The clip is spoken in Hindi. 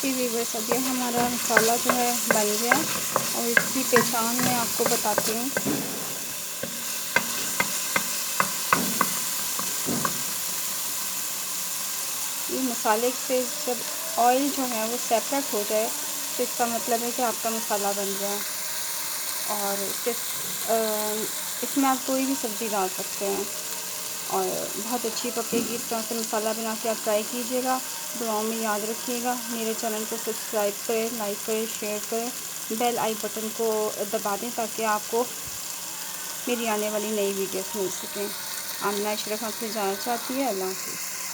जी व्यूअर्स, अब ये हमारा मसाला जो है बन गया और इसकी पहचान मैं आपको बताती हूँ। ये मसाले से जब ऑयल जो है वो सेपरेट हो जाए तो इसका मतलब है कि आपका मसाला बन गया है। और इसमें आप कोई भी सब्ज़ी डाल सकते हैं और बहुत अच्छी पकेगी। इस तरह से मसाला बना के आप ट्राई कीजिएगा। दुआओं में याद रखिएगा। मेरे चैनल को सब्सक्राइब करें, लाइक करें, शेयर करें, बेल आई बटन को दबा दें ताकि आपको मेरी आने वाली नई वीडियोस मिल सकें। आमना अशरफ आपसे जाना चाहती है। अल्लाह हाफ़िज़।